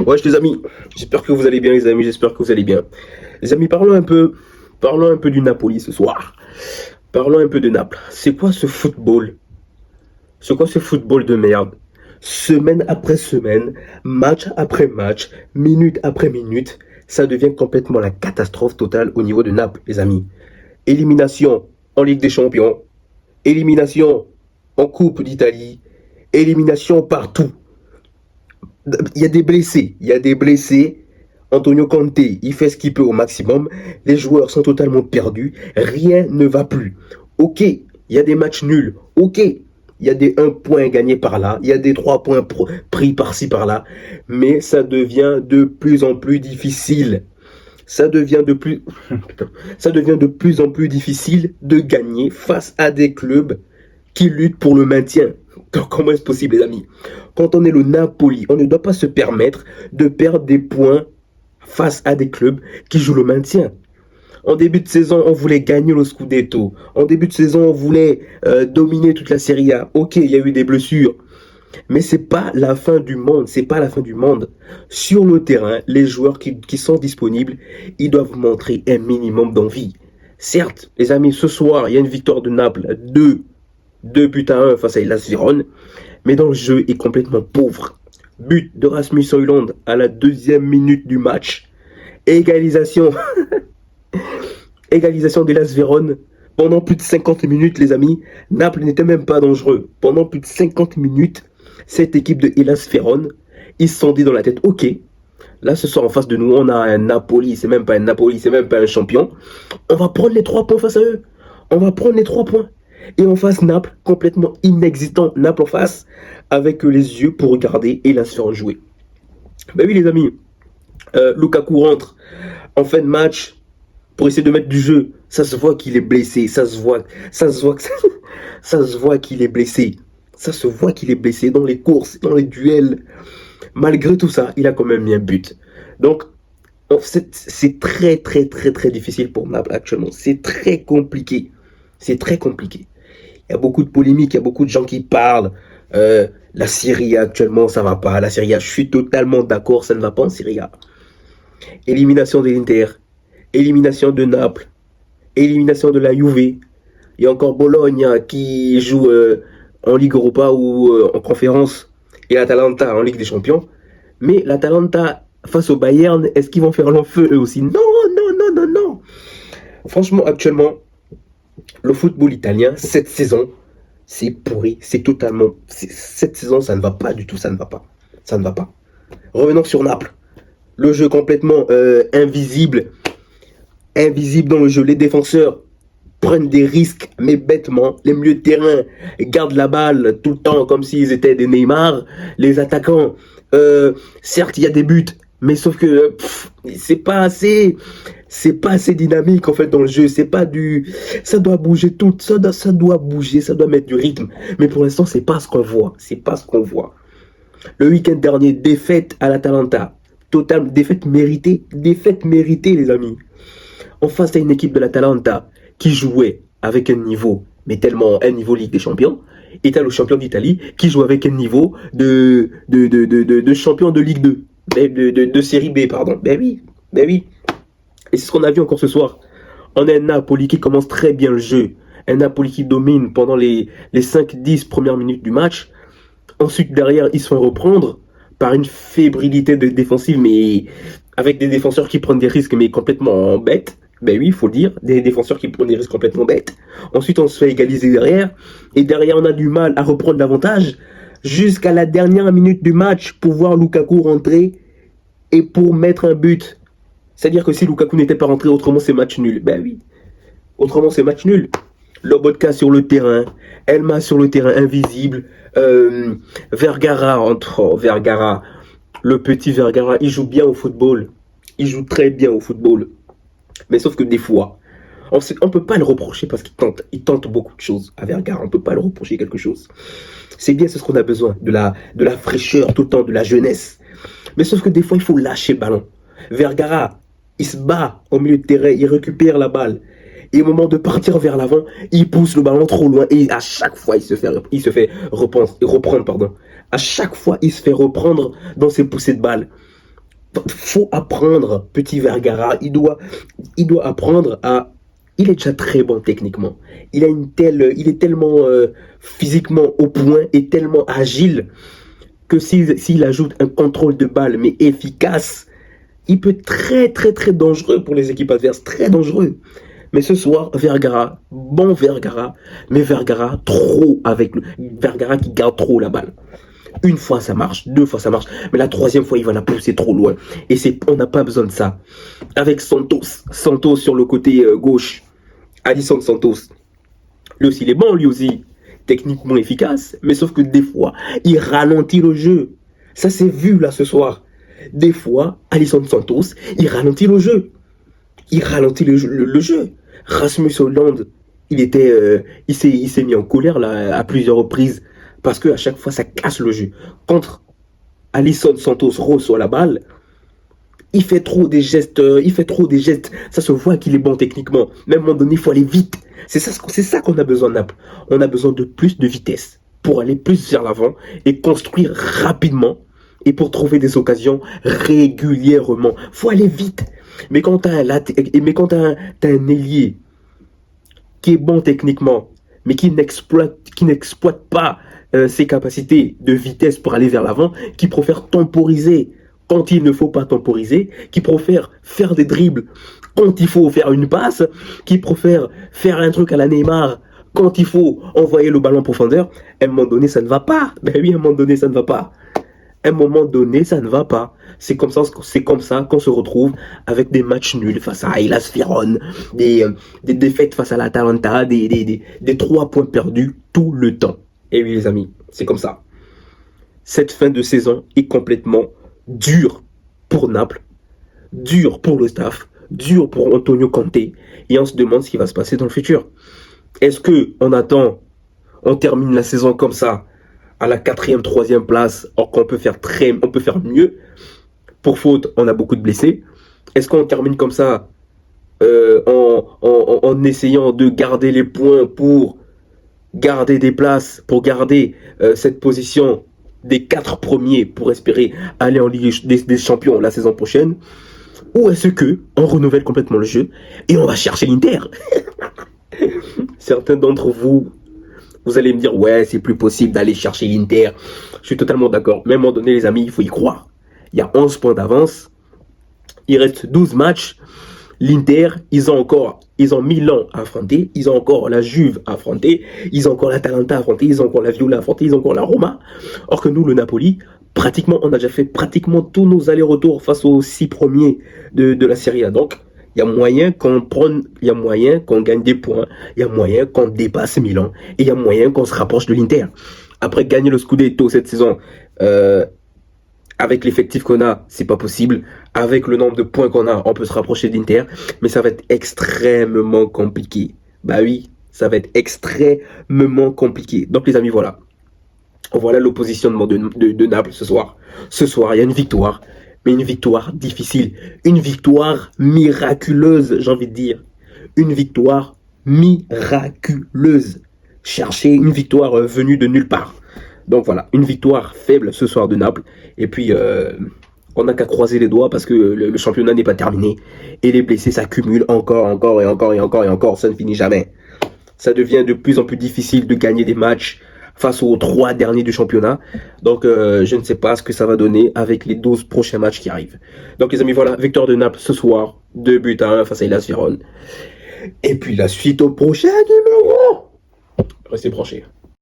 Wesh les amis, j'espère que vous allez bien les amis, j'espère que vous allez bien. Les amis, parlons un peu du Napoli ce soir. Parlons un peu de Naples. C'est quoi ce football? C'est quoi ce football de merde? Semaine après semaine, match après match, minute après minute, ça devient complètement la catastrophe totale au niveau de Naples, les amis. Élimination en Ligue des Champions, élimination en Coupe d'Italie, élimination partout. Il y a des blessés. Il y a des blessés. Antonio Conte, il fait ce qu'il peut au maximum. Les joueurs sont totalement perdus. Rien ne va plus. Ok, il y a des matchs nuls. Ok, il y a des 1 point gagnés par là. Il y a des 3 points pris par-ci par-là. Mais ça devient de plus en plus difficile. Ça devient de plus, ça devient de plus en plus difficile de gagner face à des clubs qui luttent pour le maintien. Comment est-ce possible, les amis? Quand on est le Napoli, on ne doit pas se permettre de perdre des points face à des clubs qui jouent le maintien. En début de saison, on voulait gagner le Scudetto. En début de saison, on voulait dominer toute la Serie A. Ok, il y a eu des blessures. Mais c'est pas la fin du monde, c'est pas la fin du monde. Sur le terrain, les joueurs qui sont disponibles, ils doivent montrer un minimum d'envie. Certes, les amis, ce soir, il y a une victoire de Naples, 2 buts à 1 face à Hellas Vérone, mais dans le jeu est complètement pauvre. But de Rasmus Højlund à la 2e minute du match. Égalisation. Égalisation d'Hellas Vérone. Pendant plus de 50 minutes, les amis, Naples n'était même pas dangereux. Pendant plus de 50 minutes, cette équipe de Hellas Vérone, ils se sont dit dans la tête, ok, là ce soir en face de nous, on a un Napoli, c'est même pas un Napoli, c'est même pas un champion. On va prendre les 3 points face à eux. On va prendre les 3 points. Et en face, Naples, complètement inexistant. Naples en face, avec les yeux pour regarder et la se faire jouer. Ben oui, les amis. Lukaku rentre en fin de match pour essayer de mettre du jeu. Ça se voit qu'il est blessé. Ça se voit qu'il est blessé. Ça se voit qu'il est blessé dans les courses, dans les duels. Malgré tout ça, il a quand même mis un but. Donc, c'est très, très, très, très difficile pour Naples actuellement. C'est très compliqué. C'est très compliqué. Il y a beaucoup de polémiques, il y a beaucoup de gens qui parlent. La Serie A actuellement, ça va pas. La Serie A, je suis totalement d'accord, ça ne va pas en Serie A. Élimination de l'Inter, élimination de Naples, élimination de la Juve. Il y a encore Bologne qui joue en Ligue Europa ou en conférence, et l'Atalanta en Ligue des Champions. Mais l'Atalanta face au Bayern, est-ce qu'ils vont faire l'enfeu eux aussi? Non, non, non, non, non. Franchement, actuellement, le football italien, cette saison, c'est pourri, c'est totalement... Cette saison, ça ne va pas du tout, ça ne va pas. Ça ne va pas. Revenons sur Naples. Le jeu complètement invisible. Invisible dans le jeu. Les défenseurs prennent des risques, mais bêtement. Les milieux de terrain gardent la balle tout le temps comme s'ils étaient des Neymar. Les attaquants, certes, il y a des buts, mais sauf que c'est pas assez dynamique en fait dans le jeu. C'est pas du, ça doit bouger tout, ça doit bouger, ça doit mettre du rythme. Mais pour l'instant, c'est pas ce qu'on voit. C'est pas ce qu'on voit. Le week-end dernier, défaite à l'Atalanta, totale défaite méritée, les amis. En face à une équipe de l'Atalanta qui jouait avec un niveau, mais tellement un niveau Ligue des Champions. Et t'as le champion d'Italie qui joue avec un niveau de champion de Ligue 2. De série B, pardon. Ben oui. Et c'est ce qu'on a vu encore ce soir. On a un Napoli qui commence très bien le jeu. Un Napoli qui domine pendant les 5-10 premières minutes du match. Ensuite, derrière, ils se font reprendre par une fébrilité défensive, mais avec des défenseurs qui prennent des risques, mais complètement bêtes. Ben oui, il faut le dire, des défenseurs qui prennent des risques complètement bêtes. Ensuite, on se fait égaliser derrière. Et derrière, on a du mal à reprendre l'avantage. Jusqu'à la dernière minute du match pour voir Lukaku rentrer et pour mettre un but. C'est-à-dire que si Lukaku n'était pas rentré, autrement c'est match nul. Ben oui, autrement c'est match nul. Lobotka sur le terrain, Elma sur le terrain invisible, Vergara, Vergara, le petit Vergara, il joue bien au football. Il joue très bien au football. Mais sauf que des fois, on ne peut pas le reprocher parce qu'il tente beaucoup de choses à Vergara. On ne peut pas le reprocher quelque chose. C'est bien, c'est ce qu'on a besoin, de la fraîcheur tout le temps, de la jeunesse. Mais sauf que des fois, il faut lâcher le ballon. Vergara, il se bat au milieu de terrain, il récupère la balle. Et au moment de partir vers l'avant, il pousse le ballon trop loin. Et à chaque fois, il se fait reprendre. À chaque fois, il se fait reprendre dans ses poussées de balle. Faut apprendre, petit Vergara, il doit apprendre à... Il est déjà très bon techniquement. Il est tellement physiquement au point et tellement agile que s'il ajoute un contrôle de balle, mais efficace, il peut être très très très dangereux pour les équipes adverses, très dangereux. Mais ce soir, Vergara, bon Vergara, mais Vergara trop avec le Vergara qui garde trop la balle. Une fois ça marche, deux fois ça marche, mais la troisième fois il va la pousser trop loin. Et on n'a pas besoin de ça. Avec Santos sur le côté gauche, Alisson Santos, lui aussi il est bon, lui aussi, techniquement efficace, mais sauf que des fois il ralentit le jeu. Ça s'est vu là ce soir. Des fois, Alisson Santos, il ralentit le jeu. Il ralentit le jeu. Rasmus Hollande, il s'est mis en colère là, à plusieurs reprises parce qu'à chaque fois ça casse le jeu. Contre Alisson Santos reçoit la balle, il fait trop des gestes, Ça se voit qu'il est bon techniquement. Mais à un moment donné, il faut aller vite. C'est ça qu'on a besoin de Naples. On a besoin de plus de vitesse pour aller plus vers l'avant et construire rapidement et pour trouver des occasions régulièrement. Faut aller vite. Mais quand t'as un ailier qui est bon techniquement, mais qui n'exploite pas ses capacités de vitesse pour aller vers l'avant, qui préfère temporiser quand il ne faut pas temporiser, qui préfère faire des dribbles quand il faut faire une passe, qui préfère faire un truc à la Neymar quand il faut envoyer le ballon en profondeur, à un moment donné, ça ne va pas. Ben oui, à un moment donné, ça ne va pas. À un moment donné, ça ne va pas. C'est comme ça qu'on se retrouve avec des matchs nuls face à Hellas Vérone, des défaites face à l'Atalanta, des 3 points perdus tout le temps. Et oui, les amis, c'est comme ça. Cette fin de saison est complètement dure pour Naples, dure pour le staff, dure pour Antonio Conte. Et on se demande ce qui va se passer dans le futur. Est-ce on termine la saison comme ça, à la 4e, 3e place, or qu'on peut faire mieux. Pour faute, on a beaucoup de blessés. Est-ce qu'on termine comme ça en essayant de garder les points pour garder des places, pour garder cette position des 4 premiers pour espérer aller en Ligue des Champions la saison prochaine? Ou est-ce que on renouvelle complètement le jeu et on va chercher l'Inter? Certains d'entre vous allez me dire, ouais, c'est plus possible d'aller chercher l'Inter. Je suis totalement d'accord. Mais à un moment donné, les amis, il faut y croire. Il y a 11 points d'avance. Il reste 12 matchs. L'Inter, ils ont Milan à affronter. Ils ont encore la Juve à affronter. Ils ont encore l'Atalanta à affronter. Ils ont encore la Viola à affronter. Ils ont encore la Roma. Or que nous, le Napoli, on a déjà fait pratiquement tous nos allers-retours face aux 6 premiers de la Serie A. Donc, il y a moyen qu'on gagne des points, il y a moyen qu'on dépasse Milan, et il y a moyen qu'on se rapproche de l'Inter. Après, gagner le Scudetto cette saison, avec l'effectif qu'on a, c'est pas possible. Avec le nombre de points qu'on a, on peut se rapprocher d'Inter, mais ça va être extrêmement compliqué. Bah oui, ça va être extrêmement compliqué. Donc les amis, voilà. Voilà l'oppositionnement de Naples ce soir. Ce soir, il y a une victoire. Mais une victoire difficile, une victoire miraculeuse, j'ai envie de dire. Une victoire miraculeuse. Chercher une victoire venue de nulle part. Donc voilà, une victoire faible ce soir de Naples. Et puis, on n'a qu'à croiser les doigts parce que le championnat n'est pas terminé. Et les blessés s'accumulent encore et encore. Ça ne finit jamais. Ça devient de plus en plus difficile de gagner des matchs face aux 3 derniers du championnat. Donc, je ne sais pas ce que ça va donner avec les 12 prochains matchs qui arrivent. Donc, les amis, voilà, victoire de Naples ce soir, 2-1 face à Hellas Vérone. Et puis, la suite au prochain numéro. Restez branchés.